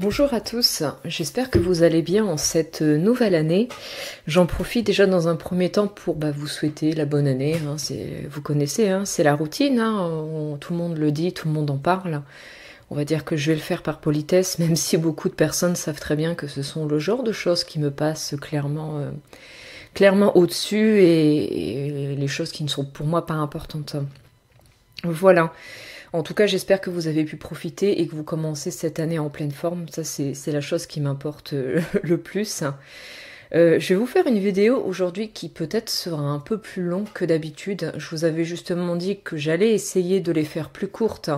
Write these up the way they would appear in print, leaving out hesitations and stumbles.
Bonjour à tous, j'espère que vous allez bien en cette nouvelle année. J'en profite déjà dans un premier temps pour vous souhaiter la bonne année. Vous connaissez, c'est la routine, tout le monde le dit, tout le monde en parle. On va dire que je vais le faire par politesse, même si beaucoup de personnes savent très bien que ce sont le genre de choses qui me passent clairement au-dessus et les choses qui ne sont pour moi pas importantes. Voilà. En tout cas, j'espère que vous avez pu profiter et que vous commencez cette année en pleine forme. Ça, c'est la chose qui m'importe le plus. Je vais vous faire une vidéo aujourd'hui qui peut-être sera un peu plus longue que d'habitude. Je vous avais justement dit que j'allais essayer de les faire plus courtes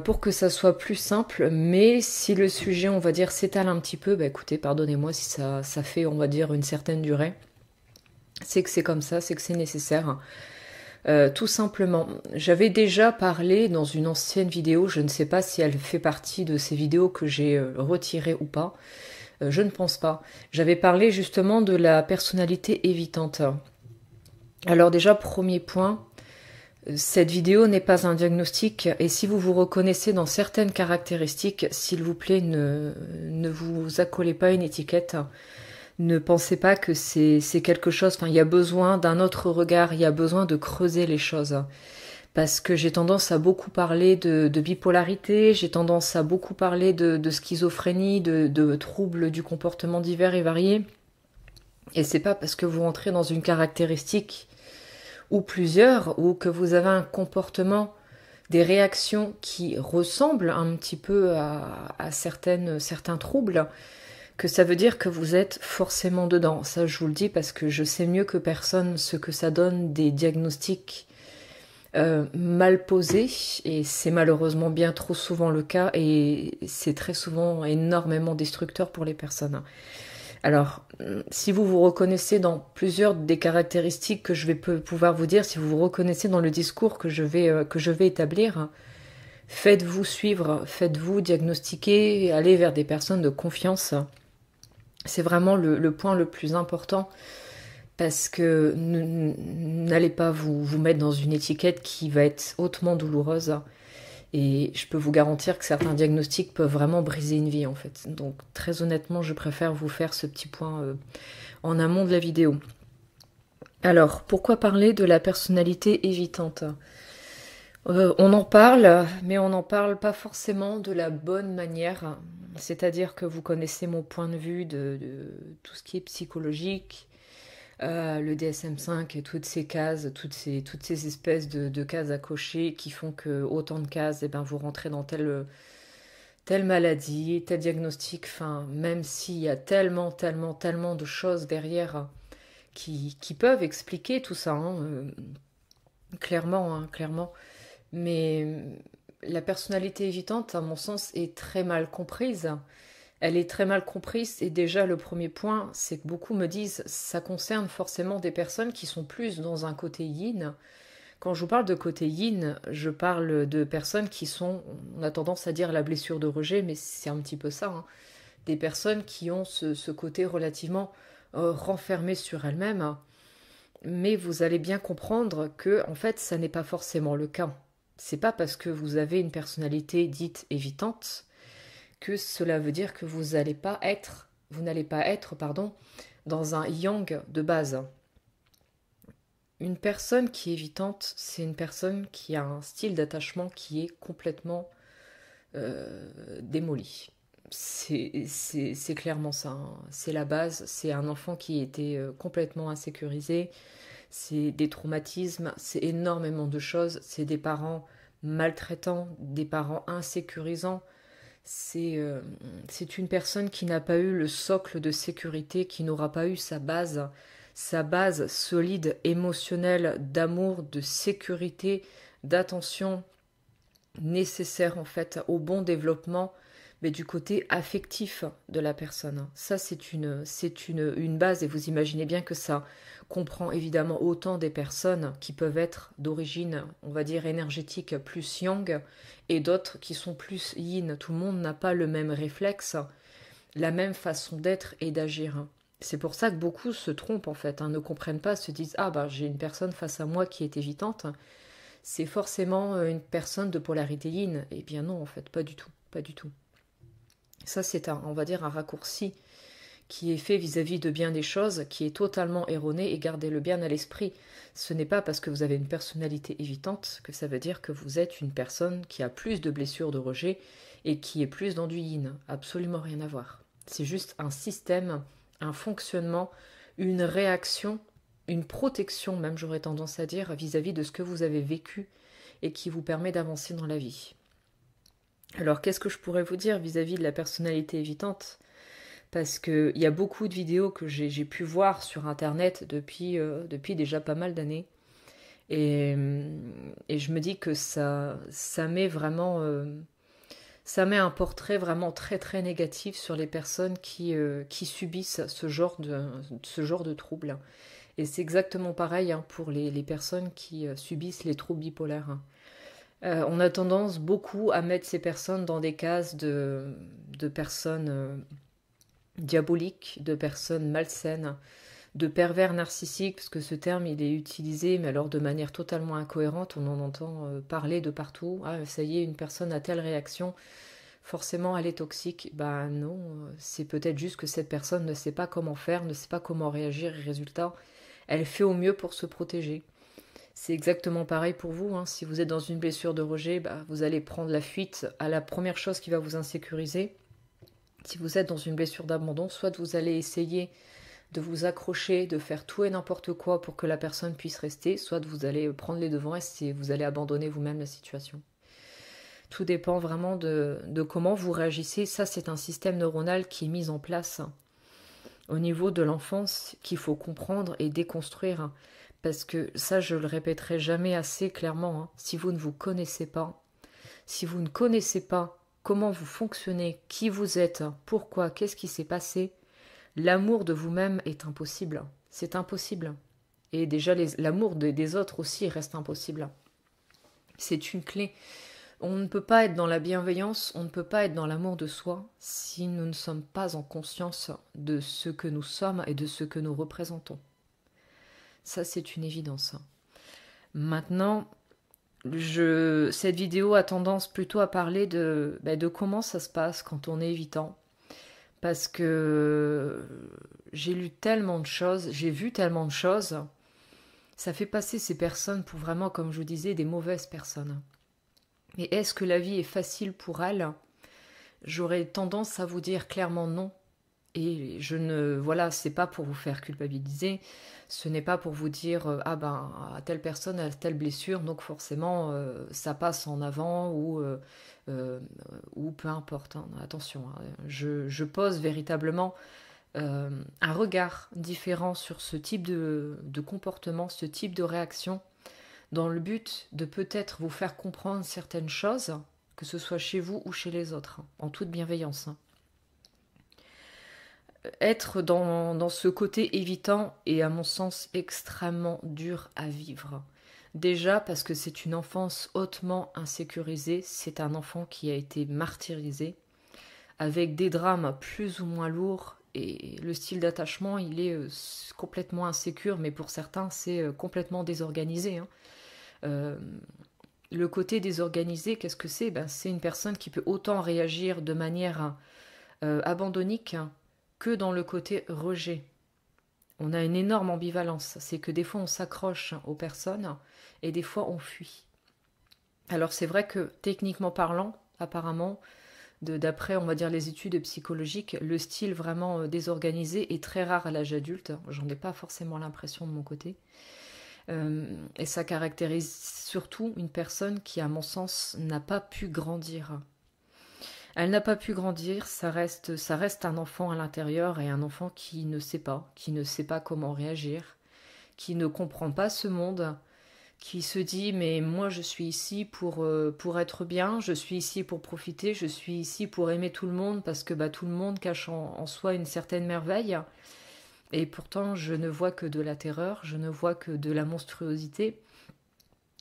pour que ça soit plus simple. Mais si le sujet, on va dire, s'étale un petit peu, écoutez, pardonnez-moi si ça fait, on va dire, une certaine durée. C'est que c'est comme ça, c'est que c'est nécessaire. Tout simplement. J'avais déjà parlé dans une ancienne vidéo, je ne sais pas si elle fait partie de ces vidéos que j'ai retirées ou pas, je ne pense pas. J'avais parlé justement de la personnalité évitante. Alors déjà, premier point, cette vidéo n'est pas un diagnostic et si vous vous reconnaissez dans certaines caractéristiques, s'il vous plaît, ne vous accolez pas une étiquette. Ne pensez pas que c'est quelque chose, enfin il y a besoin d'un autre regard, il y a besoin de creuser les choses. Parce que j'ai tendance à beaucoup parler de bipolarité, j'ai tendance à beaucoup parler de schizophrénie, de troubles du comportement divers et variés. Et c'est pas parce que vous rentrez dans une caractéristique ou plusieurs, ou que vous avez un comportement, des réactions qui ressemblent un petit peu à certains troubles, que ça veut dire que vous êtes forcément dedans. Ça, je vous le dis parce que je sais mieux que personne ce que ça donne des diagnostics mal posés, et c'est malheureusement bien trop souvent le cas, et c'est très souvent énormément destructeur pour les personnes. Alors, si vous vous reconnaissez dans plusieurs des caractéristiques que je vais pouvoir vous dire, si vous vous reconnaissez dans le discours que je vais établir, faites-vous suivre, faites-vous diagnostiquer, allez vers des personnes de confiance. C'est vraiment le point le plus important parce que n'allez pas vous mettre dans une étiquette qui va être hautement douloureuse. Et je peux vous garantir que certains diagnostics peuvent vraiment briser une vie en fait. Donc très honnêtement, je préfère vous faire ce petit point en amont de la vidéo. Alors, pourquoi parler de la personnalité évitante ? On en parle, mais on n'en parle pas forcément de la bonne manière. C'est-à-dire que vous connaissez mon point de vue de tout ce qui est psychologique, le DSM-5 et toutes ces cases, toutes ces espèces de cases à cocher qui font que autant de cases, vous rentrez dans telle maladie, tel diagnostic, enfin, même s'il y a tellement de choses derrière qui peuvent expliquer tout ça, clairement. Mais la personnalité évitante, à mon sens, est très mal comprise. Elle est très mal comprise et déjà le premier point, c'est que beaucoup me disent ça concerne forcément des personnes qui sont plus dans un côté yin. Quand je vous parle de côté yin, je parle de personnes qui sont, on a tendance à dire la blessure de rejet, mais c'est un petit peu ça, des personnes qui ont ce côté relativement renfermé sur elles-mêmes. Mais vous allez bien comprendre que, en fait, ça n'est pas forcément le cas. C'est pas parce que vous avez une personnalité dite évitante que cela veut dire que vous n'allez pas être, dans un yang de base. Une personne qui est évitante, c'est une personne qui a un style d'attachement qui est complètement démoli. C'est clairement ça, c'est la base, c'est un enfant qui a été complètement insécurisé, c'est des traumatismes, c'est énormément de choses, c'est des parents maltraitants, des parents insécurisants, c'est une personne qui n'a pas eu le socle de sécurité, qui n'aura pas eu sa base solide, émotionnelle, d'amour, de sécurité, d'attention nécessaire en fait au bon développement, mais du côté affectif de la personne. Ça, c'est une base et vous imaginez bien que ça comprend évidemment autant des personnes qui peuvent être d'origine, on va dire, énergétique plus yang et d'autres qui sont plus yin. Tout le monde n'a pas le même réflexe, la même façon d'être et d'agir. C'est pour ça que beaucoup se trompent en fait, ne comprennent pas, se disent ah j'ai une personne face à moi qui est évitante, c'est forcément une personne de polarité yin. Eh bien non en fait, pas du tout, pas du tout. Ça, c'est on va dire, un raccourci qui est fait vis-à-vis de bien des choses, qui est totalement erroné, et gardez-le bien à l'esprit. Ce n'est pas parce que vous avez une personnalité évitante que ça veut dire que vous êtes une personne qui a plus de blessures de rejet et qui est plus dans du yin. Absolument rien à voir. C'est juste un système, un fonctionnement, une réaction, une protection même, j'aurais tendance à dire, vis-à-vis de ce que vous avez vécu et qui vous permet d'avancer dans la vie. Alors, qu'est-ce que je pourrais vous dire vis-à-vis de la personnalité évitante? Parce qu'il y a beaucoup de vidéos que j'ai pu voir sur Internet depuis déjà pas mal d'années. Et je me dis que ça met vraiment... ça met un portrait vraiment très très négatif sur les personnes qui subissent ce genre de troubles. Et c'est exactement pareil hein, pour les personnes qui subissent les troubles bipolaires. On a tendance beaucoup à mettre ces personnes dans des cases de personnes diaboliques, de personnes malsaines, de pervers narcissiques, parce que ce terme il est utilisé, mais alors de manière totalement incohérente, on en entend parler de partout. Ah, ça y est, une personne a telle réaction, forcément elle est toxique. Bah non, c'est peut-être juste que cette personne ne sait pas comment faire, ne sait pas comment réagir, et résultat, elle fait au mieux pour se protéger. C'est exactement pareil pour vous. Hein. Si vous êtes dans une blessure de rejet, bah, vous allez prendre la fuite à la première chose qui va vous insécuriser. Si vous êtes dans une blessure d'abandon, soit vous allez essayer de vous accrocher, de faire tout et n'importe quoi pour que la personne puisse rester, soit vous allez prendre les devants et vous allez abandonner vous-même la situation. Tout dépend vraiment de comment vous réagissez. Ça, c'est un système neuronal qui est mis en place au niveau de l'enfance qu'il faut comprendre et déconstruire. Parce que ça, je le répéterai jamais assez clairement, hein, si vous ne vous connaissez pas, si vous ne connaissez pas comment vous fonctionnez, qui vous êtes, pourquoi, qu'est-ce qui s'est passé, l'amour de vous-même est impossible. C'est impossible. Et déjà, l'amour des autres aussi reste impossible. C'est une clé. On ne peut pas être dans la bienveillance, on ne peut pas être dans l'amour de soi si nous ne sommes pas en conscience de ce que nous sommes et de ce que nous représentons. Ça, c'est une évidence. Maintenant, cette vidéo a tendance plutôt à parler de comment ça se passe quand on est évitant. Parce que j'ai lu tellement de choses, j'ai vu tellement de choses, ça fait passer ces personnes pour vraiment, comme je vous disais, des mauvaises personnes. Et est-ce que la vie est facile pour elles? J'aurais tendance à vous dire clairement non. Et voilà, c'est pas pour vous faire culpabiliser, ce n'est pas pour vous dire ah ben telle personne a telle blessure, donc forcément ça passe en avant ou peu importe. Hein. Attention, hein. Je pose véritablement un regard différent sur ce type de comportement, ce type de réaction, dans le but de peut-être vous faire comprendre certaines choses, que ce soit chez vous ou chez les autres, en toute bienveillance. Être dans ce côté évitant est à mon sens extrêmement dur à vivre. Déjà parce que c'est une enfance hautement insécurisée, c'est un enfant qui a été martyrisé, avec des drames plus ou moins lourds, et le style d'attachement il est complètement insécure, mais pour certains c'est complètement désorganisé. Hein. Le côté désorganisé, qu'est-ce que c'est? C'est une personne qui peut autant réagir de manière abandonnique que dans le côté rejet. On a une énorme ambivalence, c'est que des fois on s'accroche aux personnes et des fois on fuit. Alors c'est vrai que techniquement parlant, apparemment, d'après on va dire les études psychologiques, le style vraiment désorganisé est très rare à l'âge adulte, j'en ai pas forcément l'impression de mon côté. Et ça caractérise surtout une personne qui, à mon sens, n'a pas pu grandir. Elle n'a pas pu grandir, ça reste un enfant à l'intérieur et un enfant qui ne sait pas comment réagir, qui ne comprend pas ce monde, qui se dit mais moi je suis ici pour être bien, je suis ici pour profiter, je suis ici pour aimer tout le monde parce que tout le monde cache en soi une certaine merveille. Et pourtant je ne vois que de la terreur, je ne vois que de la monstruosité,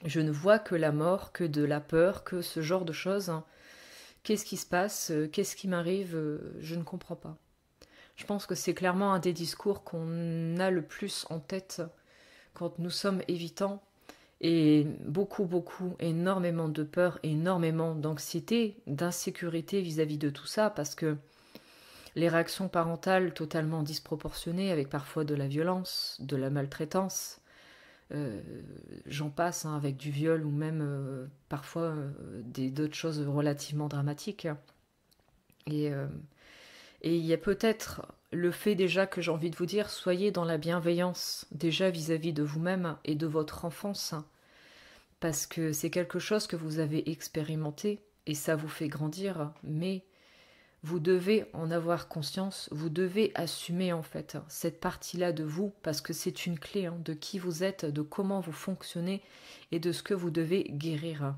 je ne vois que la mort, que de la peur, que ce genre de choses. Qu'est-ce qui se passe? Qu'est-ce qui m'arrive? Je ne comprends pas. Je pense que c'est clairement un des discours qu'on a le plus en tête quand nous sommes évitants. Et beaucoup, énormément de peur, énormément d'anxiété, d'insécurité vis-à-vis de tout ça, parce que les réactions parentales totalement disproportionnées, avec parfois de la violence, de la maltraitance, j'en passe, hein, avec du viol ou même parfois d'autres choses relativement dramatiques. Et, euh, et il y a peut-être le fait déjà que j'ai envie de vous dire, soyez dans la bienveillance déjà vis-à-vis de vous-même et de votre enfance, parce que c'est quelque chose que vous avez expérimenté et ça vous fait grandir, mais vous devez en avoir conscience, vous devez assumer en fait cette partie-là de vous, parce que c'est une clé, hein, de qui vous êtes, de comment vous fonctionnez et de ce que vous devez guérir.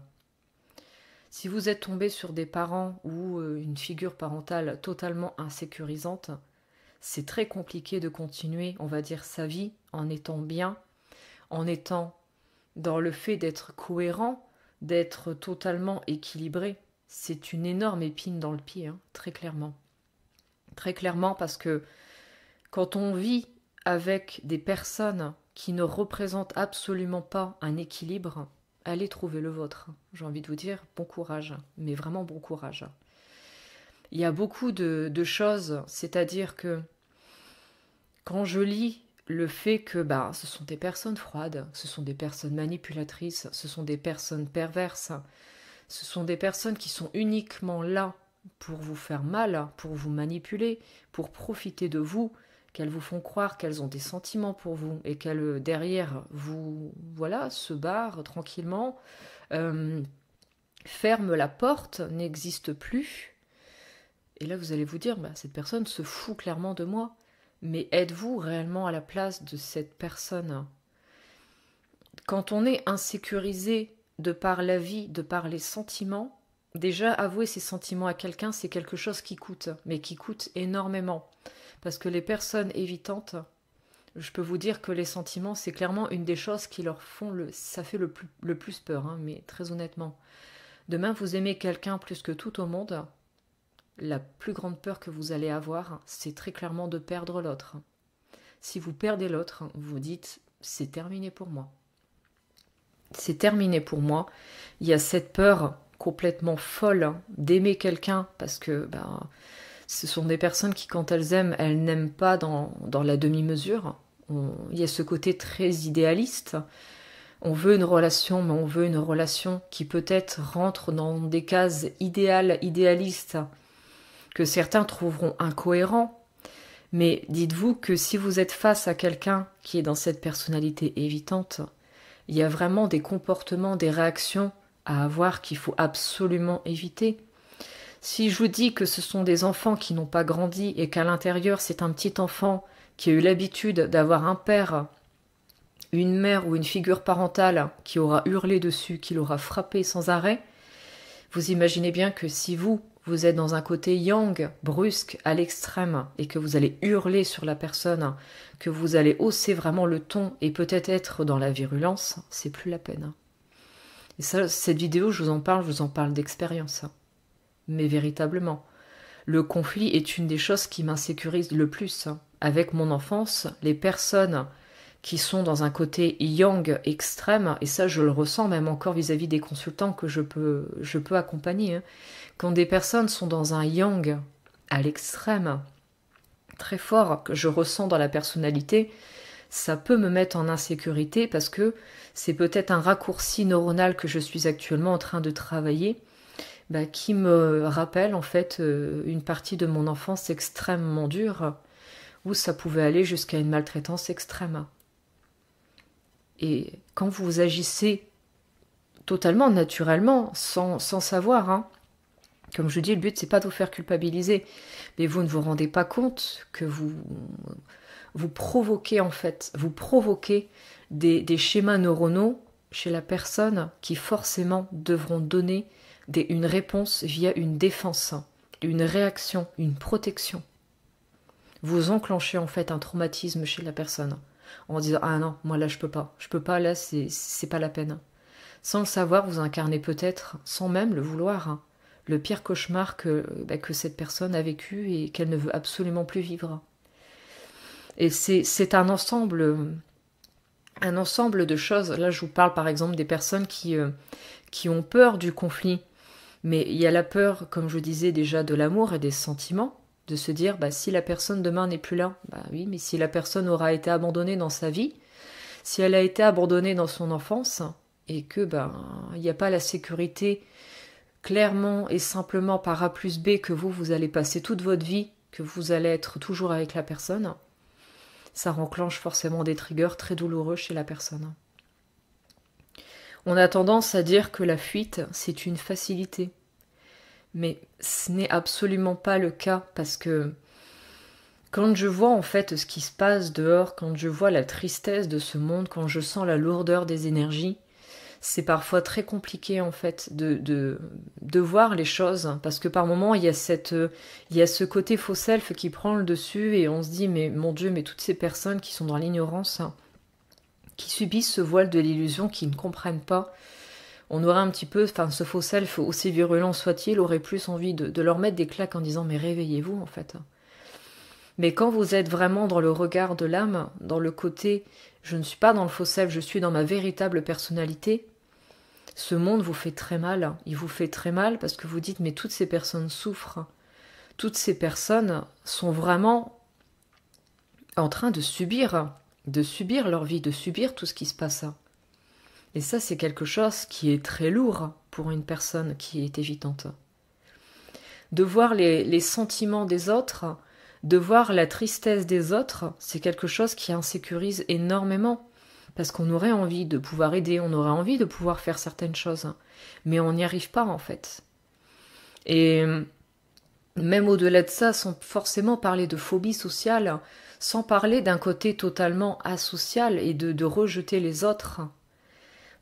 Si vous êtes tombé sur des parents ou une figure parentale totalement insécurisante, c'est très compliqué de continuer, on va dire, sa vie en étant bien, en étant dans le fait d'être cohérent, d'être totalement équilibré. C'est une énorme épine dans le pied, hein, très clairement. Très clairement, parce que quand on vit avec des personnes qui ne représentent absolument pas un équilibre, allez trouver le vôtre. J'ai envie de vous dire, bon courage, mais vraiment bon courage. Il y a beaucoup de choses, c'est-à-dire que quand je lis le fait que ce sont des personnes froides, ce sont des personnes manipulatrices, ce sont des personnes perverses, ce sont des personnes qui sont uniquement là pour vous faire mal, pour vous manipuler, pour profiter de vous, qu'elles vous font croire qu'elles ont des sentiments pour vous et qu'elles, derrière, vous, voilà, se barrent tranquillement, ferment la porte, n'existe plus. Et là, vous allez vous dire, cette personne se fout clairement de moi. Mais êtes-vous réellement à la place de cette personne? Quand on est insécurisé de par la vie, de par les sentiments, déjà avouer ses sentiments à quelqu'un, c'est quelque chose qui coûte, mais qui coûte énormément. Parce que les personnes évitantes, je peux vous dire que les sentiments, c'est clairement une des choses qui leur font ça fait le plus peur, hein, mais très honnêtement. Demain, vous aimez quelqu'un plus que tout au monde, la plus grande peur que vous allez avoir, c'est très clairement de perdre l'autre. Si vous perdez l'autre, vous vous dites, c'est terminé pour moi. C'est terminé pour moi. Il y a cette peur complètement folle d'aimer quelqu'un, parce que ce sont des personnes qui, quand elles aiment, elles n'aiment pas dans la demi-mesure. Il y a ce côté très idéaliste. On veut une relation, mais on veut une relation qui peut-être rentre dans des cases idéales, idéalistes, que certains trouveront incohérents. Mais dites-vous que si vous êtes face à quelqu'un qui est dans cette personnalité évitante, il y a vraiment des comportements, des réactions à avoir qu'il faut absolument éviter. Si je vous dis que ce sont des enfants qui n'ont pas grandi et qu'à l'intérieur c'est un petit enfant qui a eu l'habitude d'avoir un père, une mère ou une figure parentale qui aura hurlé dessus, qui l'aura frappé sans arrêt, vous imaginez bien que si vous êtes dans un côté yang, brusque, à l'extrême, et que vous allez hurler sur la personne, que vous allez hausser vraiment le ton et peut-être être dans la virulence, c'est plus la peine. Et ça, cette vidéo, je vous en parle d'expérience. Mais véritablement, le conflit est une des choses qui m'insécurise le plus. Avec mon enfance, les personnes qui sont dans un côté yang extrême, et ça je le ressens même encore vis-à-vis des consultants que je peux accompagner, quand des personnes sont dans un yang à l'extrême, très fort, que je ressens dans la personnalité, ça peut me mettre en insécurité parce que c'est peut-être un raccourci neuronal que je suis actuellement en train de travailler, qui me rappelle en fait une partie de mon enfance extrêmement dure, où ça pouvait aller jusqu'à une maltraitance extrême. Et quand vous agissez totalement naturellement, sans savoir, comme je dis, le but c'est pas de vous faire culpabiliser, mais vous ne vous rendez pas compte que vous provoquez en fait, vous provoquez des schémas neuronaux chez la personne qui forcément devront donner une réponse via une défense, une réaction, une protection. Vous enclenchez en fait un traumatisme chez la personne en disant « Ah non, moi là je peux pas, là c'est pas la peine ». Sans le savoir, vous incarnez peut-être, sans même le vouloir, le pire cauchemar que cette personne a vécu et qu'elle ne veut absolument plus vivre. Et c'est un ensemble de choses. Là, je vous parle par exemple des personnes qui ont peur du conflit. Mais il y a la peur, comme je disais déjà, de l'amour et des sentiments. de se dire, bah, si la personne demain n'est plus là, bah oui, mais si la personne aura été abandonnée dans sa vie, si elle a été abandonnée dans son enfance, et que ben il n'y a pas la sécurité clairement et simplement par A plus B que vous allez passer toute votre vie, que vous allez être toujours avec la personne, ça renclenche forcément des triggers très douloureux chez la personne. On a tendance à dire que la fuite, c'est une facilité. Mais ce n'est absolument pas le cas, parce que quand je vois en fait ce qui se passe dehors, quand je vois la tristesse de ce monde, quand je sens la lourdeur des énergies, c'est parfois très compliqué en fait de voir les choses, parce que par moments il y a ce côté faux self qui prend le dessus et on se dit mais mon Dieu, mais toutes ces personnes qui sont dans l'ignorance, qui subissent ce voile de l'illusion, qui ne comprennent pas, on aurait un petit peu, enfin ce faux self, aussi virulent soit-il, aurait plus envie de leur mettre des claques en disant mais réveillez-vous en fait. Mais quand vous êtes vraiment dans le regard de l'âme, dans le côté je ne suis pas dans le faux self, je suis dans ma véritable personnalité, ce monde vous fait très mal. Il vous fait très mal parce que vous dites mais toutes ces personnes souffrent. Toutes ces personnes sont vraiment en train de subir leur vie, de subir tout ce qui se passe. Et ça, c'est quelque chose qui est très lourd pour une personne qui est évitante. De voir les sentiments des autres, de voir la tristesse des autres, c'est quelque chose qui insécurise énormément. Parce qu'on aurait envie de pouvoir aider, on aurait envie de pouvoir faire certaines choses. Mais on n'y arrive pas, en fait. Et même au-delà de ça, sans forcément parler de phobie sociale, sans parler d'un côté totalement asocial et de rejeter les autres.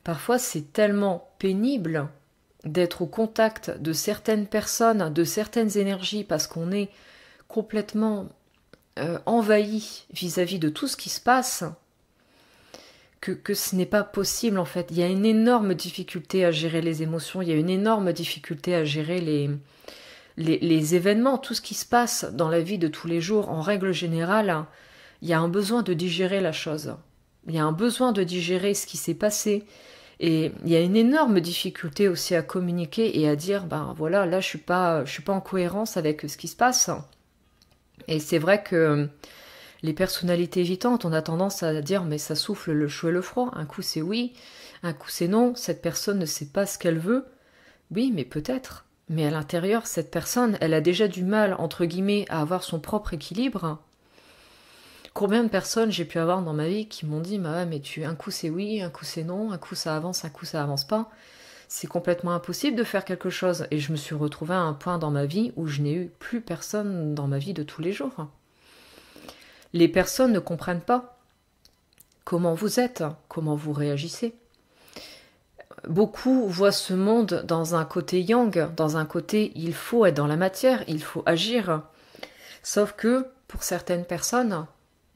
Parfois, c'est tellement pénible d'être au contact de certaines personnes, de certaines énergies, parce qu'on est complètement envahi vis-à-vis de tout ce qui se passe, que ce n'est pas possible en fait. Il y a une énorme difficulté à gérer les émotions, il y a une énorme difficulté à gérer les événements, tout ce qui se passe dans la vie de tous les jours. En règle générale, il y a un besoin de digérer la chose. Il y a un besoin de digérer ce qui s'est passé. Et il y a une énorme difficulté aussi à communiquer et à dire, ben voilà, là je suis pas en cohérence avec ce qui se passe. Et c'est vrai que les personnalités évitantes, on a tendance à dire mais ça souffle le chaud et le froid. Un coup c'est oui, un coup c'est non. Cette personne ne sait pas ce qu'elle veut. Oui, mais peut-être. Mais à l'intérieur, cette personne, elle a déjà du mal, entre guillemets, à avoir son propre équilibre. Combien de personnes j'ai pu avoir dans ma vie qui m'ont dit bah, mais un coup c'est oui, un coup c'est non, un coup ça avance pas. C'est complètement impossible de faire quelque chose. Et je me suis retrouvée à un point dans ma vie où je n'ai eu plus personne dans ma vie de tous les jours. Les personnes ne comprennent pas comment vous êtes, comment vous réagissez. Beaucoup voient ce monde dans un côté yang, dans un côté il faut être dans la matière, il faut agir. Sauf que pour certaines personnes,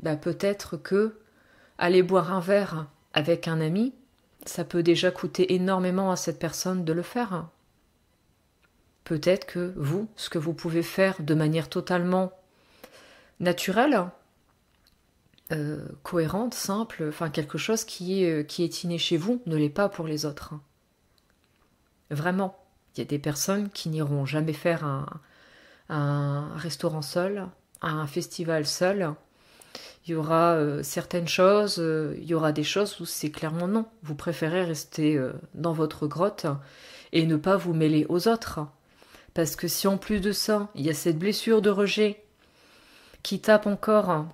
bah peut-être que aller boire un verre avec un ami, ça peut déjà coûter énormément à cette personne de le faire. Peut-être que vous, ce que vous pouvez faire de manière totalement naturelle, cohérente, simple, enfin quelque chose qui est inné chez vous, ne l'est pas pour les autres. Vraiment. Il y a des personnes qui n'iront jamais faire un restaurant seul, un festival seul. Il y aura certaines choses, il y aura des choses où c'est clairement non. Vous préférez rester dans votre grotte et ne pas vous mêler aux autres. Parce que si en plus de ça, il y a cette blessure de rejet qui tape encore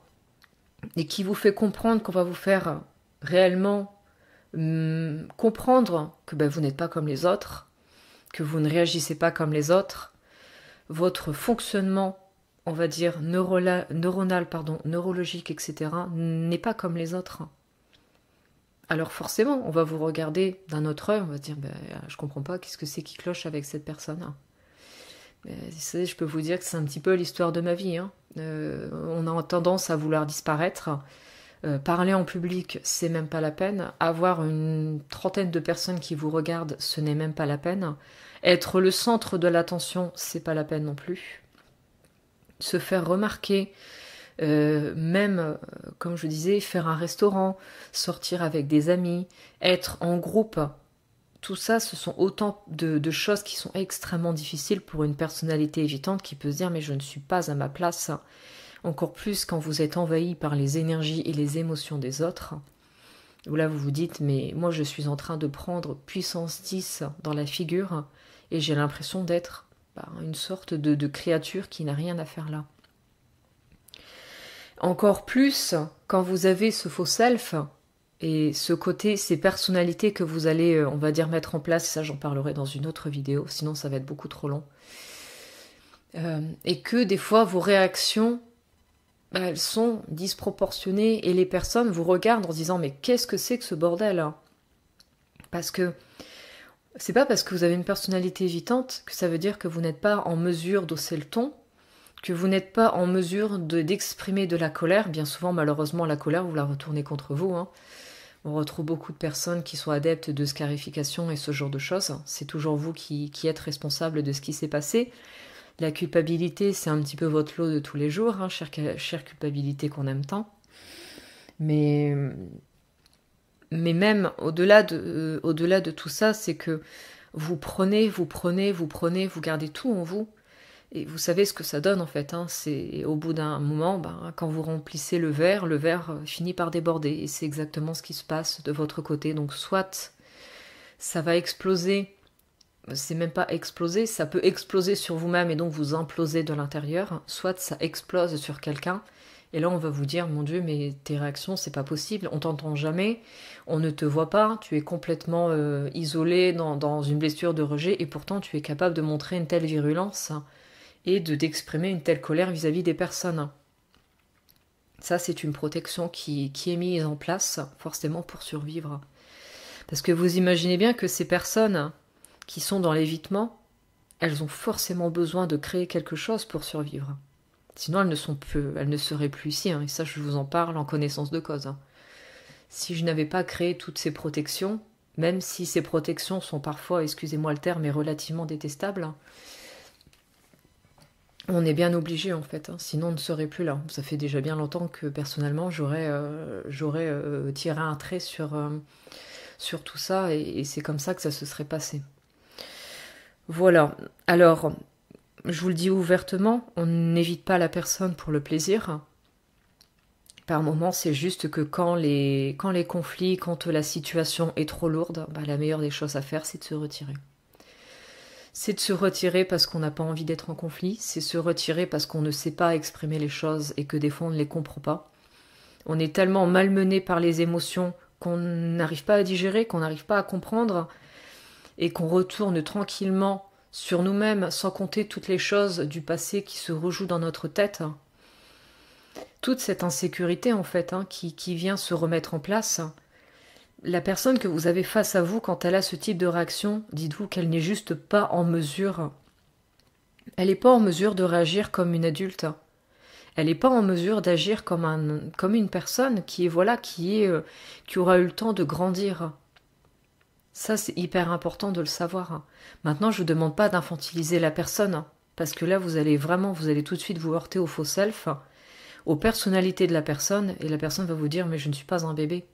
et qui vous fait comprendre qu'on va vous faire réellement comprendre que vous n'êtes pas comme les autres, que vous ne réagissez pas comme les autres, votre fonctionnement, on va dire, neurologique, etc., n'est pas comme les autres. Alors forcément, on va vous regarder d'un autre œil, on va se dire, je comprends pas, qu'est-ce que c'est qui cloche avec cette personne? Je peux vous dire que c'est un petit peu l'histoire de ma vie. On a tendance à vouloir disparaître. Parler en public, c'est même pas la peine. Avoir une trentaine de personnes qui vous regardent, ce n'est même pas la peine. Être le centre de l'attention, c'est pas la peine non plus. Se faire remarquer, même, comme je disais, faire un restaurant, sortir avec des amis, être en groupe, tout ça, ce sont autant de choses qui sont extrêmement difficiles pour une personnalité évitante qui peut se dire mais je ne suis pas à ma place. Encore plus quand vous êtes envahi par les énergies et les émotions des autres. Où là vous vous dites mais moi je suis en train de prendre puissance 10 dans la figure et j'ai l'impression d'être une sorte de créature qui n'a rien à faire là. Encore plus quand vous avez ce faux self et ce côté, ces personnalités que vous allez, on va dire, mettre en place, ça j'en parlerai dans une autre vidéo, sinon ça va être beaucoup trop long. Et que des fois vos réactions, elles sont disproportionnées et les personnes vous regardent en se disant mais qu'est-ce que c'est que ce bordel hein. Parce que c'est pas parce que vous avez une personnalité évitante que ça veut dire que vous n'êtes pas en mesure d'hausser le ton, que vous n'êtes pas en mesure d'exprimer de la colère. Bien souvent, malheureusement, la colère, vous la retournez contre vous. Hein. On retrouve beaucoup de personnes qui sont adeptes de scarification et ce genre de choses. C'est toujours vous qui êtes responsable de ce qui s'est passé. La culpabilité, c'est un petit peu votre lot de tous les jours, hein, chère culpabilité qu'on aime tant. Mais même au-delà de tout ça, c'est que vous prenez, vous gardez tout en vous. Et vous savez ce que ça donne en fait. Hein, c'est au bout d'un moment, quand vous remplissez le verre finit par déborder. Et c'est exactement ce qui se passe de votre côté. Donc soit ça va exploser, c'est même pas exploser, ça peut exploser sur vous-même et donc vous imploser de l'intérieur. Soit ça explose sur quelqu'un. Et là, on va vous dire, mon Dieu, mais tes réactions, c'est pas possible, on t'entend jamais, on ne te voit pas, tu es complètement isolé dans une blessure de rejet, et pourtant tu es capable de montrer une telle virulence et d'exprimer une telle colère vis-à-vis des personnes. Ça, c'est une protection qui est mise en place, forcément pour survivre. Parce que vous imaginez bien que ces personnes qui sont dans l'évitement, elles ont forcément besoin de créer quelque chose pour survivre. Sinon, elles ne seraient plus ici, hein, et ça, je vous en parle en connaissance de cause. Hein. Si je n'avais pas créé toutes ces protections, même si ces protections sont parfois, excusez-moi le terme, mais relativement détestables, hein, on est bien obligé en fait, hein, sinon on ne serait plus là. Ça fait déjà bien longtemps que personnellement j'aurais tiré un trait sur tout ça et c'est comme ça que ça se serait passé. Voilà, alors je vous le dis ouvertement, on n'évite pas la personne pour le plaisir. Par moments, c'est juste que quand les conflits, quand la situation est trop lourde, la meilleure des choses à faire, c'est de se retirer. C'est de se retirer parce qu'on n'a pas envie d'être en conflit, c'est se retirer parce qu'on ne sait pas exprimer les choses et que des fois on ne les comprend pas. On est tellement malmené par les émotions qu'on n'arrive pas à digérer, qu'on n'arrive pas à comprendre et qu'on retourne tranquillement sur nous-mêmes sans compter toutes les choses du passé qui se rejouent dans notre tête. Toute cette insécurité en fait qui vient se remettre en place. La personne que vous avez face à vous, quand elle a ce type de réaction, dites-vous qu'elle n'est juste pas en mesure. Elle n'est pas en mesure de réagir comme une adulte. Elle n'est pas en mesure d'agir comme une personne qui aura eu le temps de grandir. Ça, c'est hyper important de le savoir. Maintenant, je ne vous demande pas d'infantiliser la personne, parce que là, vous allez tout de suite vous heurter au faux self, aux personnalités de la personne, et la personne va vous dire « mais je ne suis pas un bébé ».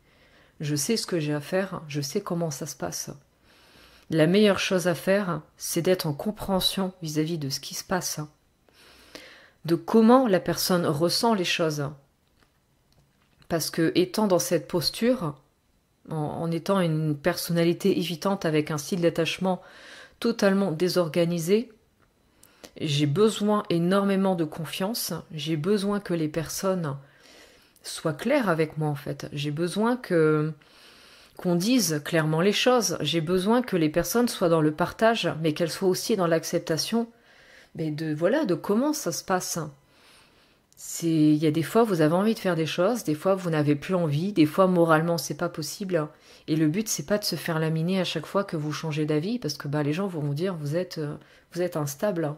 Je sais ce que j'ai à faire, je sais comment ça se passe. La meilleure chose à faire, c'est d'être en compréhension vis-à-vis de ce qui se passe, de comment la personne ressent les choses. Parce que étant dans cette posture, en étant une personnalité évitante avec un style d'attachement totalement désorganisé, j'ai besoin énormément de confiance, j'ai besoin que les personnes soient claires avec moi en fait. J'ai besoin qu'on dise clairement les choses. J'ai besoin que les personnes soient dans le partage, mais qu'elles soient aussi dans l'acceptation. Mais de comment ça se passe. Il y a des fois vous avez envie de faire des choses, des fois vous n'avez plus envie, des fois moralement c'est pas possible. Et le but c'est pas de se faire laminer à chaque fois que vous changez d'avis, parce que les gens vont vous dire vous êtes instable.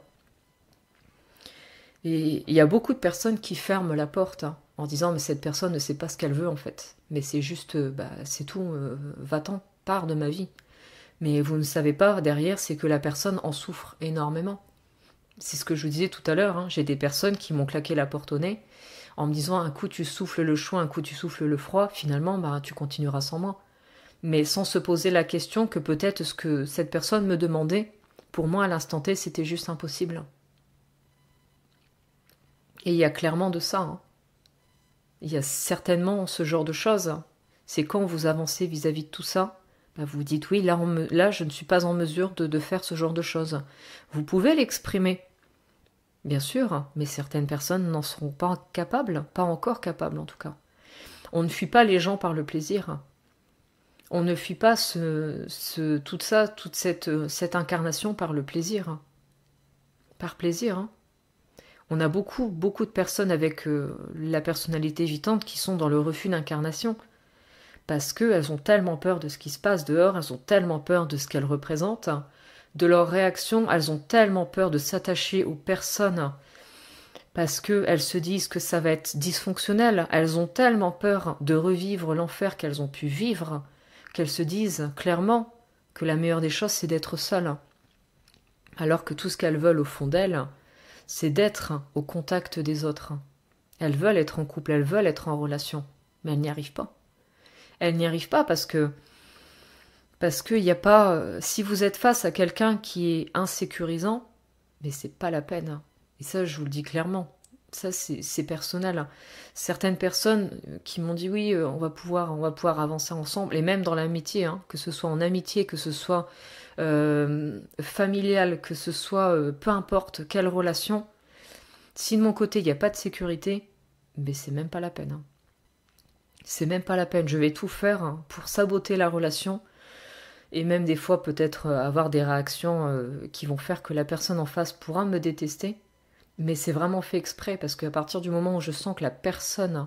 Et il y a beaucoup de personnes qui ferment la porte en disant mais cette personne ne sait pas ce qu'elle veut en fait. Mais c'est juste, c'est tout, va-t'en, pars de ma vie. Mais vous ne savez pas, derrière, c'est que la personne en souffre énormément. C'est ce que je vous disais tout à l'heure, j'ai des personnes qui m'ont claqué la porte au nez en me disant un coup tu souffles le chaud, un coup tu souffles le froid, finalement tu continueras sans moi. mais sans se poser la question que peut-être ce que cette personne me demandait, pour moi à l'instant T, c'était juste impossible. Et il y a clairement de ça. Hein. Il y a certainement ce genre de choses. C'est quand vous avancez vis-à-vis de tout ça, bah vous vous dites oui, là je ne suis pas en mesure de faire ce genre de choses. Vous pouvez l'exprimer, bien sûr, mais certaines personnes n'en seront pas capables, pas encore capables en tout cas. On ne fuit pas les gens par le plaisir. On ne fuit pas toute cette incarnation par le plaisir. Par plaisir. Hein. On a beaucoup de personnes avec la personnalité évitante qui sont dans le refus d'incarnation. Parce qu'elles ont tellement peur de ce qui se passe dehors, elles ont tellement peur de ce qu'elles représentent, de leurs réactions, elles ont tellement peur de s'attacher aux personnes parce qu'elles se disent que ça va être dysfonctionnel, elles ont tellement peur de revivre l'enfer qu'elles ont pu vivre, qu'elles se disent clairement que la meilleure des choses c'est d'être seules. Alors que tout ce qu'elles veulent au fond d'elles, c'est d'être au contact des autres. Elles veulent être en couple, elles veulent être en relation, mais elles n'y arrivent pas. Elles n'y arrivent pas parce qu'il n'y a pas... Si vous êtes face à quelqu'un qui est insécurisant, mais c'est pas la peine. Et ça, je vous le dis clairement. Ça, c'est personnel. Certaines personnes qui m'ont dit oui, on va pouvoir avancer ensemble, et même dans l'amitié, hein, que ce soit en amitié, que ce soit familial, que ce soit peu importe quelle relation, si de mon côté il n'y a pas de sécurité, mais c'est même pas la peine. Hein. C'est même pas la peine. Je vais tout faire pour saboter la relation et même des fois peut-être avoir des réactions qui vont faire que la personne en face pourra me détester. Mais c'est vraiment fait exprès parce qu'à partir du moment où je sens que la personne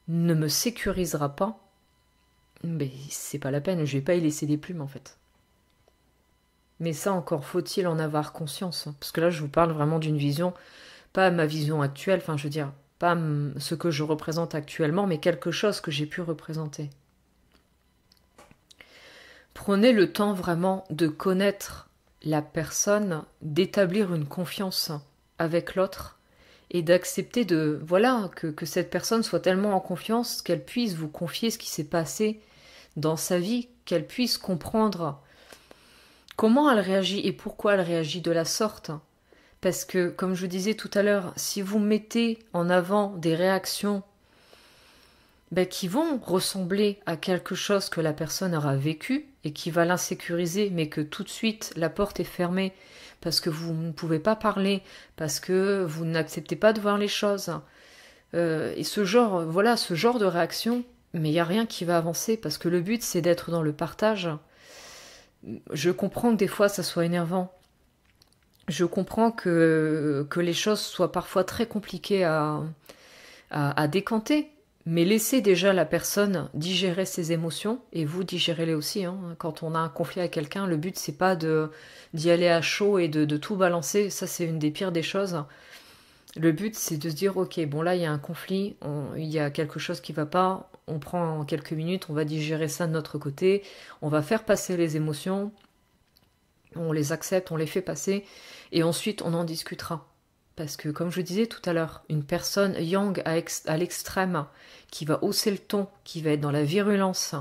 ne me sécurisera pas, mais c'est pas la peine. Je vais pas y laisser des plumes en fait. Mais ça encore faut-il en avoir conscience. Parce que là je vous parle vraiment d'une vision, pas ma vision actuelle, enfin je veux dire, pas ce que je représente actuellement, mais quelque chose que j'ai pu représenter. Prenez le temps vraiment de connaître la personne, d'établir une confiance avec l'autre et d'accepter que cette personne soit tellement en confiance qu'elle puisse vous confier ce qui s'est passé dans sa vie, qu'elle puisse comprendre comment elle réagit et pourquoi elle réagit de la sorte. Parce que, comme je vous disais tout à l'heure, si vous mettez en avant des réactions qui vont ressembler à quelque chose que la personne aura vécu et qui va l'insécuriser, mais que tout de suite la porte est fermée parce que vous ne pouvez pas parler, parce que vous n'acceptez pas de voir les choses, et ce genre de réaction, mais il n'y a rien qui va avancer parce que le but c'est d'être dans le partage. Je comprends que des fois ça soit énervant. Je comprends que les choses soient parfois très compliquées à décanter, mais laissez déjà la personne digérer ses émotions, et vous digérez-les aussi. Hein. Quand on a un conflit avec quelqu'un, le but c'est pas d'y aller à chaud et de tout balancer, ça c'est une des pires des choses. Le but c'est de se dire ok, bon là il y a un conflit, il y a quelque chose qui va pas, on prend quelques minutes, on va digérer ça de notre côté, on va faire passer les émotions, on les accepte, on les fait passer, et ensuite on en discutera. Parce que, comme je disais tout à l'heure, une personne yang à l'extrême, qui va hausser le ton, qui va être dans la virulence,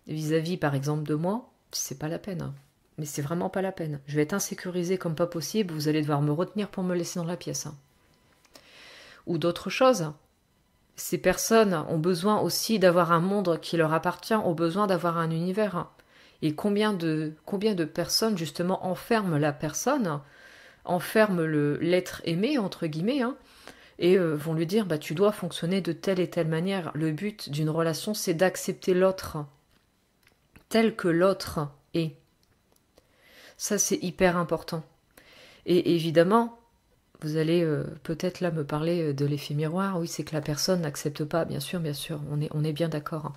vis-à-vis par exemple de moi, c'est pas la peine. Mais c'est vraiment pas la peine. Je vais être insécurisée comme pas possible, vous allez devoir me retenir pour me laisser dans la pièce. Ou d'autres choses. Ces personnes ont besoin aussi d'avoir un monde qui leur appartient, ont besoin d'avoir un univers. Et combien de personnes justement enferment la personne, enferment l'être aimé, entre guillemets, hein, et vont lui dire tu dois fonctionner de telle et telle manière. Le but d'une relation, c'est d'accepter l'autre tel que l'autre est. Ça, c'est hyper important. Et évidemment, vous allez peut-être là me parler de l'effet miroir. Oui, c'est que la personne n'accepte pas, bien sûr, on est bien d'accord. Hein.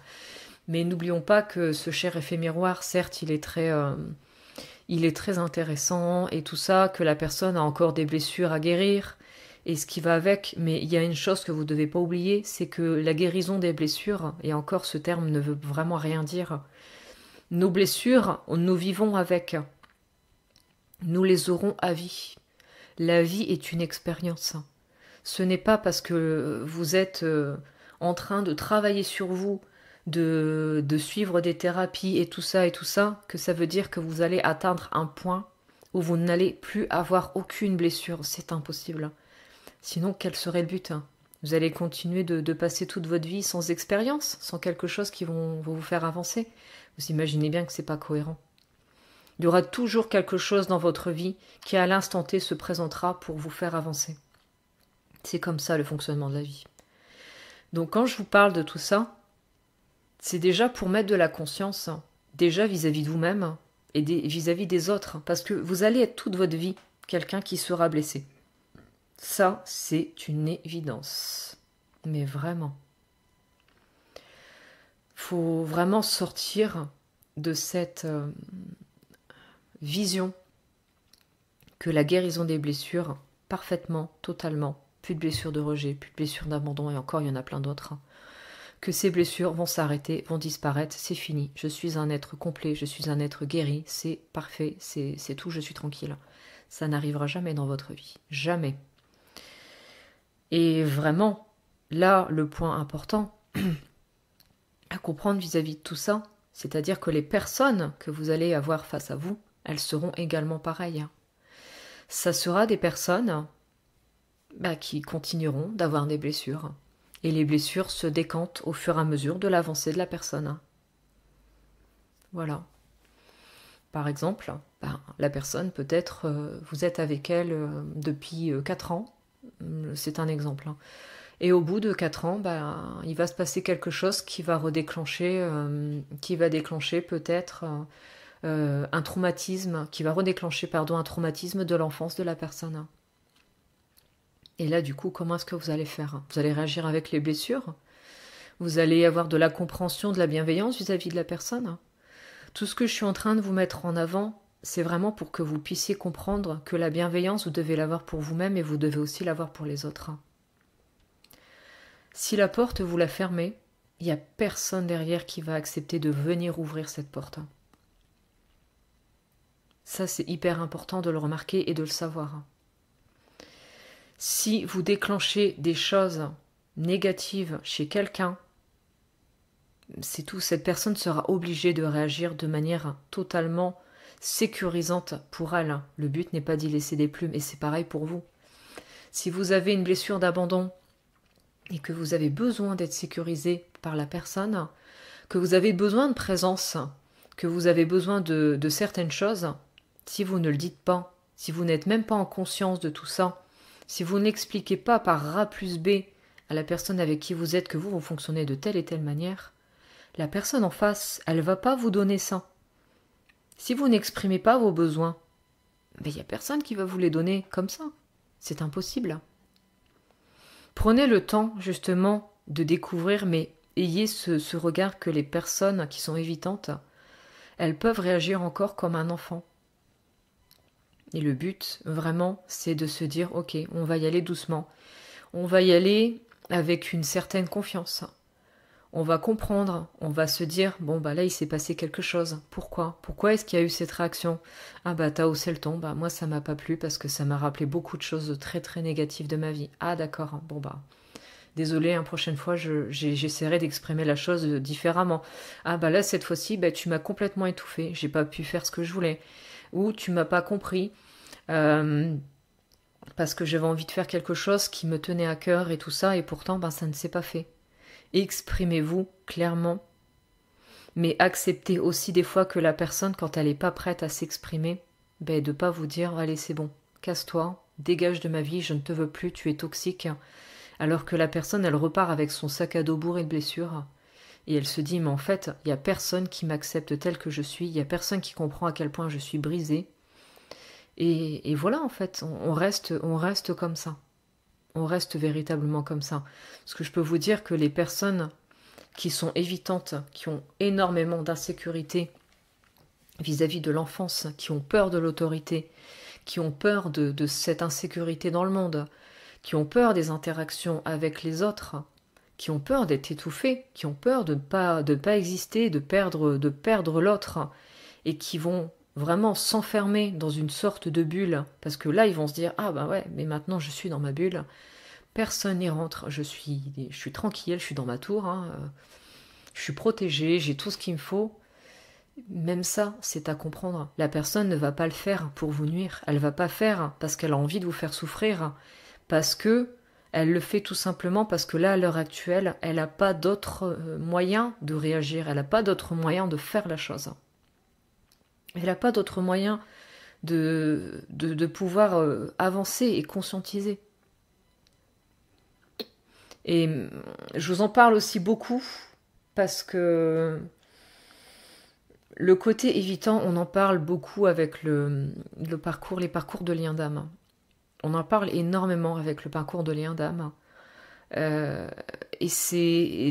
Mais n'oublions pas que ce cher effet miroir, certes, il est très intéressant et tout ça, que la personne a encore des blessures à guérir et ce qui va avec. Mais il y a une chose que vous ne devez pas oublier, c'est que la guérison des blessures, et encore ce terme ne veut vraiment rien dire, nos blessures, nous vivons avec. Nous les aurons à vie. La vie est une expérience. Ce n'est pas parce que vous êtes en train de travailler sur vous, de suivre des thérapies et tout ça, que ça veut dire que vous allez atteindre un point où vous n'allez plus avoir aucune blessure. C'est impossible. Sinon, quel serait le but? Vous allez continuer de passer toute votre vie sans expérience, sans quelque chose qui vont vous faire avancer. Vous imaginez bien que c'est pas cohérent. Il y aura toujours quelque chose dans votre vie qui à l'instant T se présentera pour vous faire avancer. C'est comme ça le fonctionnement de la vie. Donc quand je vous parle de tout ça, c'est déjà pour mettre de la conscience, déjà vis-à-vis de vous-même et vis-à-vis des autres, parce que vous allez être toute votre vie quelqu'un qui sera blessé. Ça, c'est une évidence. Mais vraiment. Faut vraiment sortir de cette vision que la guérison des blessures, parfaitement, totalement, plus de blessures de rejet, plus de blessures d'abandon, et encore il y en a plein d'autres, que ces blessures vont s'arrêter, vont disparaître, c'est fini, je suis un être complet, je suis un être guéri, c'est parfait, c'est tout, je suis tranquille. Ça n'arrivera jamais dans votre vie, jamais. Et vraiment, là, le point important à comprendre vis-à-vis de tout ça, c'est-à-dire que les personnes que vous allez avoir face à vous, elles seront également pareilles. Ça sera des personnes qui continueront d'avoir des blessures. Et les blessures se décantent au fur et à mesure de l'avancée de la personne. Voilà. Par exemple, la personne, peut-être, vous êtes avec elle depuis 4 ans. C'est un exemple. Et au bout de 4 ans, il va se passer quelque chose qui va redéclencher, déclencher peut-être un traumatisme, qui va redéclencher, un traumatisme de l'enfance de la personne. Et là, du coup, comment est-ce que vous allez faire? Vous allez réagir avec les blessures? Vous allez avoir de la compréhension, de la bienveillance vis-à-vis de la personne? Tout ce que je suis en train de vous mettre en avant, c'est vraiment pour que vous puissiez comprendre que la bienveillance, vous devez l'avoir pour vous-même et vous devez aussi l'avoir pour les autres. Si la porte, vous la fermez, il n'y a personne derrière qui va accepter de venir ouvrir cette porte. Ça, c'est hyper important de le remarquer et de le savoir. Si vous déclenchez des choses négatives chez quelqu'un, c'est tout, cette personne sera obligée de réagir de manière totalement sécurisante pour elle. Le but n'est pas d'y laisser des plumes, et c'est pareil pour vous. Si vous avez une blessure d'abandon et que vous avez besoin d'être sécurisé par la personne, que vous avez besoin de présence, que vous avez besoin de certaines choses, si vous ne le dites pas, si vous n'êtes même pas en conscience de tout ça, si vous n'expliquez pas par A plus B à la personne avec qui vous êtes que vous fonctionnez de telle et telle manière, la personne en face, elle ne va pas vous donner ça. Si vous n'exprimez pas vos besoins, il n'y a personne qui va vous les donner comme ça. C'est impossible. Prenez le temps, justement, de découvrir, mais ayez ce regard que les personnes qui sont évitantes, elles peuvent réagir encore comme un enfant. Et le but, vraiment, c'est de se dire, ok, on va y aller doucement. On va y aller avec une certaine confiance. On va comprendre, on va se dire, bon, là, il s'est passé quelque chose. Pourquoi? Pourquoi est-ce qu'il y a eu cette réaction? Ah, t'as haussé le ton. Moi, ça m'a pas plu parce que ça m'a rappelé beaucoup de choses très, très négatives de ma vie. Ah, d'accord. Désolée, prochaine fois, j'essaierai d'exprimer la chose différemment. Ah, là, cette fois-ci, tu m'as complètement étouffée. J'ai pas pu faire ce que je voulais. Ou tu m'as pas compris parce que j'avais envie de faire quelque chose qui me tenait à cœur et tout ça, et pourtant ça ne s'est pas fait. Exprimez-vous clairement, mais acceptez aussi des fois que la personne, quand elle n'est pas prête à s'exprimer, de pas vous dire allez c'est bon, casse-toi, dégage de ma vie, je ne te veux plus, tu es toxique, alors que la personne elle repart avec son sac à dos bourré de blessures. Et elle se dit, mais en fait, il n'y a personne qui m'accepte tel que je suis, il n'y a personne qui comprend à quel point je suis brisée. Et voilà, en fait, on reste comme ça. On reste véritablement comme ça. Parce que je peux vous dire que les personnes qui sont évitantes, qui ont énormément d'insécurité vis-à-vis de l'enfance, qui ont peur de l'autorité, qui ont peur de cette insécurité dans le monde, qui ont peur des interactions avec les autres, qui ont peur d'être étouffés, qui ont peur de ne pas exister, de perdre l'autre, et qui vont vraiment s'enfermer dans une sorte de bulle, parce que là ils vont se dire mais maintenant je suis dans ma bulle, personne n'y rentre, je suis tranquille, je suis dans ma tour, je suis protégée, j'ai tout ce qu'il me faut. Même ça, c'est à comprendre. La personne ne va pas le faire pour vous nuire. Elle va pas faire parce qu'elle a envie de vous faire souffrir, parce que elle le fait tout simplement parce que là, à l'heure actuelle, elle n'a pas d'autre moyen de réagir, elle n'a pas d'autre moyen de faire la chose. Elle n'a pas d'autre moyen de pouvoir avancer et conscientiser. Et je vous en parle aussi beaucoup parce que le côté évitant, on en parle beaucoup avec les parcours de lien d'âme. On en parle énormément avec le parcours de lien d'âme. Et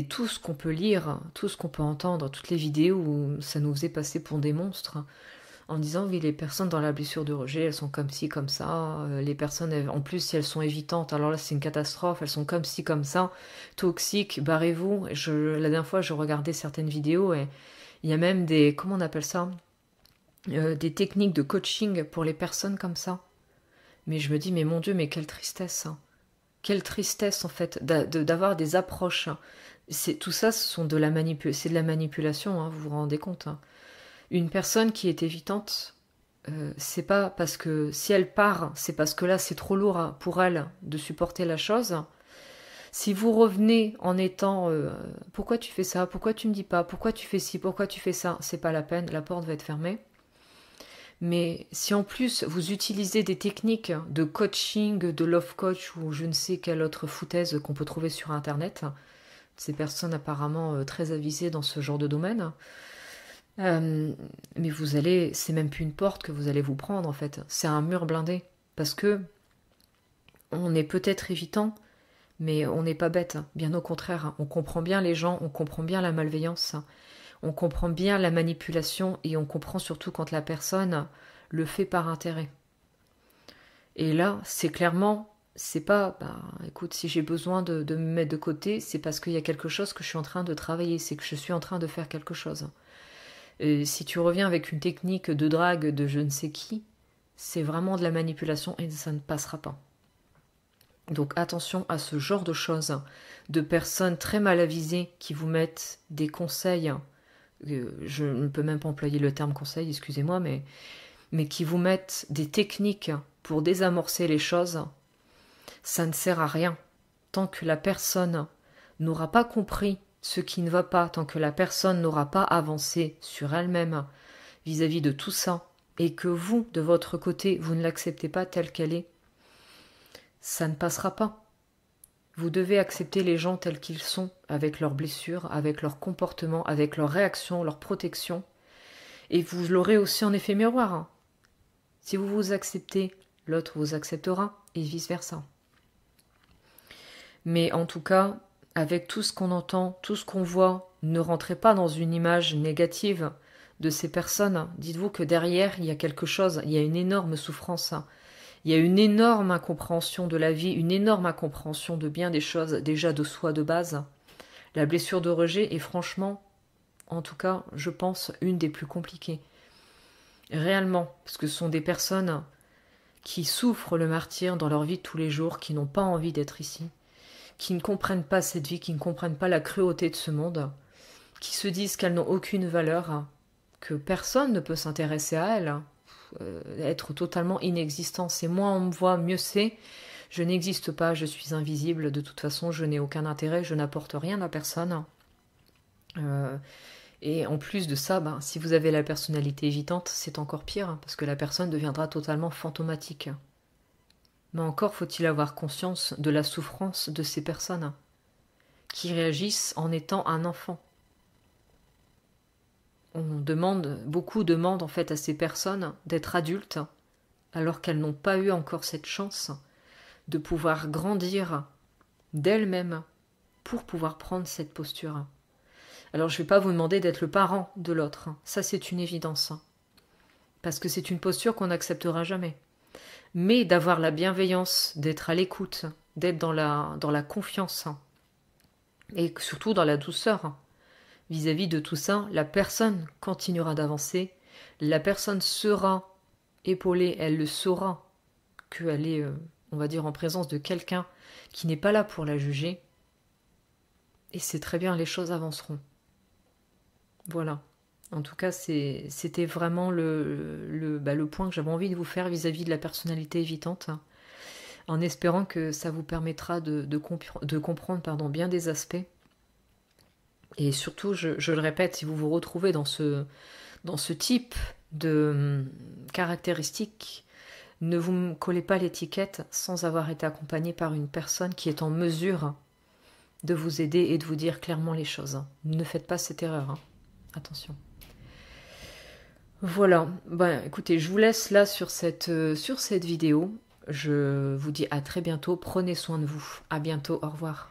tout ce qu'on peut lire, tout ce qu'on peut entendre, toutes les vidéos où ça nous faisait passer pour des monstres, en disant oui, les personnes dans la blessure de rejet, elles sont comme ci, comme ça. Les personnes, en plus, si elles sont évitantes, alors là, c'est une catastrophe. Elles sont comme ci, comme ça, toxiques, barrez-vous. La dernière fois, je regardais certaines vidéos et il y a même des, comment on appelle ça, des techniques de coaching pour les personnes comme ça. Mais je me dis, mais mon Dieu, mais quelle tristesse, hein. Quelle tristesse, en fait, d'avoir des approches. Tout ça, c'est de la manipulation, hein, vous vous rendez compte, hein. Une personne qui est évitante, c'est pas parce que si elle part, c'est parce que là c'est trop lourd pour elle de supporter la chose. Si vous revenez en étant pourquoi tu fais ça, pourquoi tu me dis pas, pourquoi tu fais ci, pourquoi tu fais ça, c'est pas la peine, la porte va être fermée. Mais si en plus vous utilisez des techniques de coaching, de love coach ou je ne sais quelle autre foutaise qu'on peut trouver sur internet, ces personnes apparemment très avisées dans ce genre de domaine, mais c'est même plus une porte que vous allez vous prendre en fait, c'est un mur blindé. Parce que on est peut-être évitant, mais on n'est pas bête, bien au contraire. On comprend bien les gens, on comprend bien la malveillance, on comprend bien la manipulation et on comprend surtout quand la personne le fait par intérêt. Et là, c'est clairement, c'est pas, écoute, si j'ai besoin de me mettre de côté, c'est parce qu'il y a quelque chose que je suis en train de travailler, c'est que je suis en train de faire quelque chose. Si tu reviens avec une technique de drague de je ne sais qui, c'est vraiment de la manipulation et ça ne passera pas. Donc attention à ce genre de choses, de personnes très mal avisées qui vous mettent des conseils, je ne peux même pas employer le terme conseil, excusez-moi, mais qui vous mettent des techniques pour désamorcer les choses, ça ne sert à rien. Tant que la personne n'aura pas compris ce qui ne va pas, tant que la personne n'aura pas avancé sur elle-même vis-à-vis de tout ça, et que vous, de votre côté, vous ne l'acceptez pas telle qu'elle est, ça ne passera pas. Vous devez accepter les gens tels qu'ils sont, avec leurs blessures, avec leur comportement, avec leurs réactions, leurs protections, et vous l'aurez aussi en effet miroir. Si vous vous acceptez, l'autre vous acceptera, et vice-versa. Mais en tout cas, avec tout ce qu'on entend, tout ce qu'on voit, ne rentrez pas dans une image négative de ces personnes. Dites-vous que derrière, il y a quelque chose, il y a une énorme souffrance, il y a une énorme incompréhension de la vie, une énorme incompréhension de bien des choses, déjà de soi de base. La blessure de rejet est franchement, en tout cas, je pense, une des plus compliquées. Réellement, parce que ce sont des personnes qui souffrent le martyre dans leur vie de tous les jours, qui n'ont pas envie d'être ici, qui ne comprennent pas cette vie, qui ne comprennent pas la cruauté de ce monde, qui se disent qu'elles n'ont aucune valeur, que personne ne peut s'intéresser à elles, être totalement inexistant. C'est moins on me voit, mieux c'est. Je n'existe pas, je suis invisible, de toute façon je n'ai aucun intérêt, je n'apporte rien à personne. Et en plus de ça, si vous avez la personnalité évitante, c'est encore pire, parce que la personne deviendra totalement fantomatique. Mais encore faut-il avoir conscience de la souffrance de ces personnes qui réagissent en étant un enfant. Beaucoup demandent en fait à ces personnes d'être adultes alors qu'elles n'ont pas eu encore cette chance de pouvoir grandir d'elles-mêmes pour pouvoir prendre cette posture. Alors je ne vais pas vous demander d'être le parent de l'autre, ça c'est une évidence, parce que c'est une posture qu'on n'acceptera jamais. Mais d'avoir la bienveillance, d'être à l'écoute, d'être dans la confiance, et surtout dans la douceur. Vis-à-vis de tout ça, la personne continuera d'avancer, la personne sera épaulée, elle le saura qu'elle est, on va dire, en présence de quelqu'un qui n'est pas là pour la juger, et c'est très bien, les choses avanceront. Voilà. En tout cas, c'était vraiment le point que j'avais envie de vous faire vis-à-vis de la personnalité évitante, hein, en espérant que ça vous permettra de comprendre pardon, bien des aspects. Et surtout, je le répète, si vous vous retrouvez dans ce type de caractéristiques, ne vous collez pas l'étiquette sans avoir été accompagné par une personne qui est en mesure de vous aider et de vous dire clairement les choses. Ne faites pas cette erreur, hein. Attention. Voilà, ben, écoutez, je vous laisse là sur cette vidéo. Je vous dis à très bientôt, prenez soin de vous. À bientôt, au revoir.